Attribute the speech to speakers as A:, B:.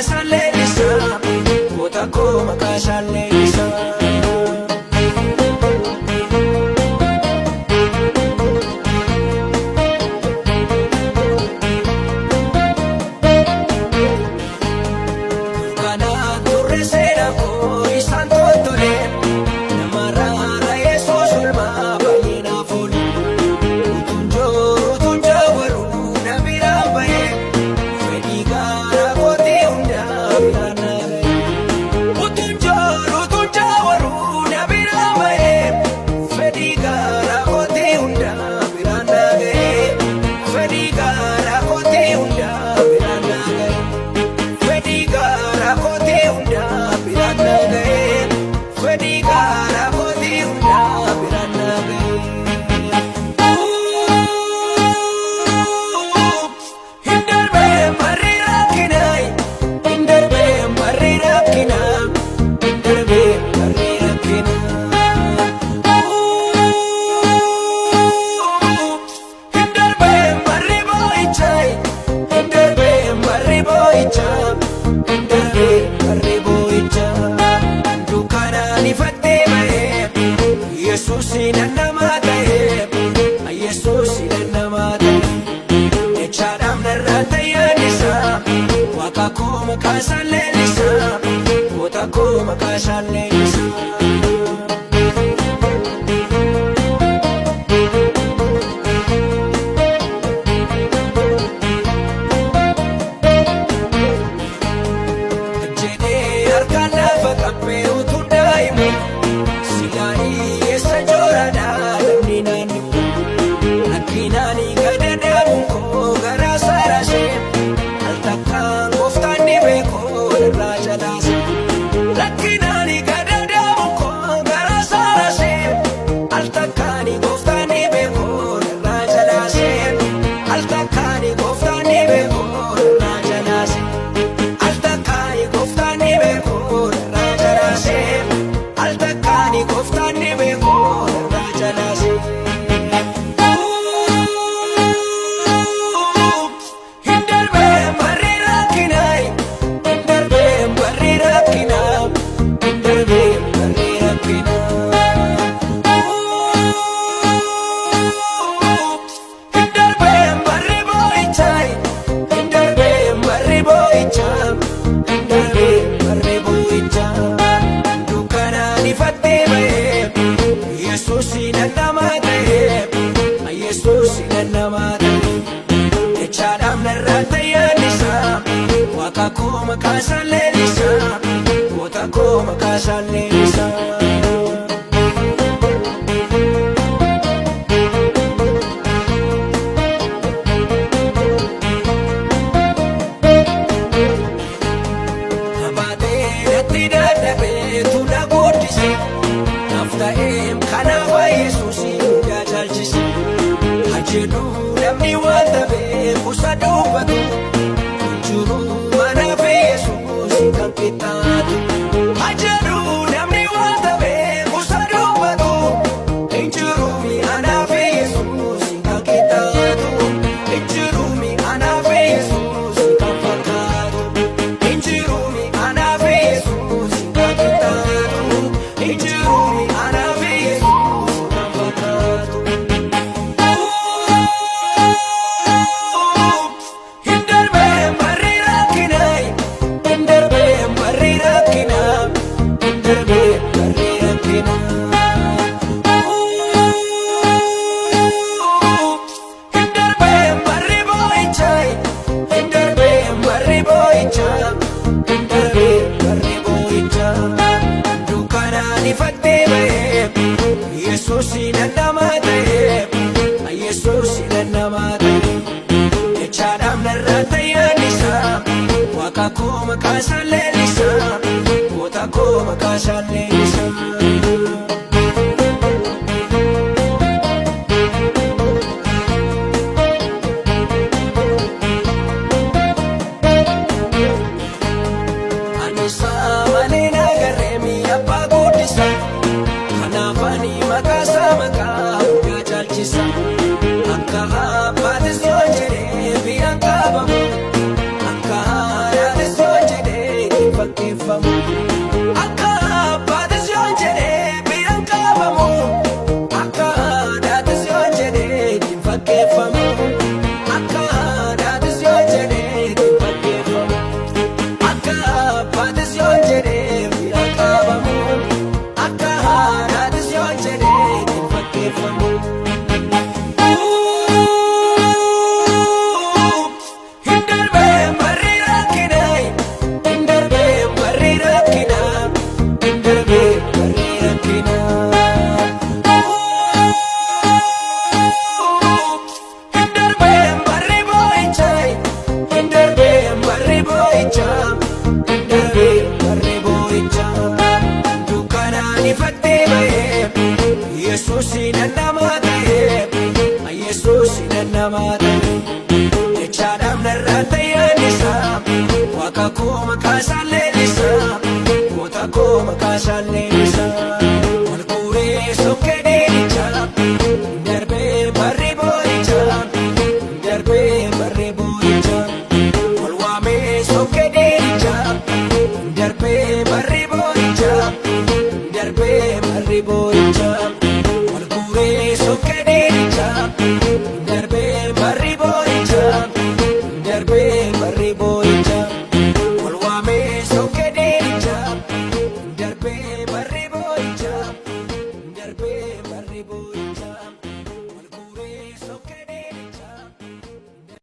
A: makasalelisa, kotako makasalelisa. Makasalelisa, kotako makasalelisa. Jene harkaan lafa qabbee utuu daa'imu, silaanii eessa joorana namni naannu. Akkinaani gadadaamu koo garaa saarasee, al takkaan gooftaan dhibee koo irraa jalaase. Akkinaani gadadaamu koo garaa saarasee, al takkaani gooftaan dhibee koo irraa jalaase. Al takkaani gooftaan dhibee koo irraa jalaase. Al takkaani gooftaan dhibee koo irraa jalaase. Al takkaani gooftaan dhibee koo irraa jalaase. Kotako makasalelisa, kotako makasalelisa. Abaatee natti dadhabee tula guddise, naaf ta'eem kanaaf Yesuusin jaalchise. Hajedhu namni waan ta'eef kuusa dubbatu, hinjiru manaaf Yesuusin kan qixxaatu. Hajedhu namni waan ta'eef kuusa dubbatu, hinjiru manaaf Yesuusin kan qixxaatu. Hinjiru manaaf Yesuusin kan fakkaatu. Hinjiru manaaf Yesuusin kan qixxaatu. Hinjiru manaaf Yesuusin kan fakkaatu. Yesuusin nama ta'e, Yesuusin nama ta'e, jechaadhaan narraa tayyaalisa, waaqa koo makasalelisa, goota koo makasalelisa. Akka abbaatis yoo jedhee biyya qabamu, akka haadhatis yoo jedhee gaggeeffamu. Yesuusin annamaate jechaadhaaf narraa tayyaallisaa waaqa koo maqaasaan leellisaa goota koo maqaasaan leellisaa wal guuree sokkee deelichaa darbee barri boo'ichaa darbee barri boo'ichaa wal waamee sokkee deelichaa darbee barri boo'ichaa darbee barri boo'ichaa wal guuree sokkee deelichaa darbee barri boo'ichaa darbee barri boo'ichaa wal waamee sokkee deelichaa darbee barri boo'ichaa darbee barri boo'ichaa.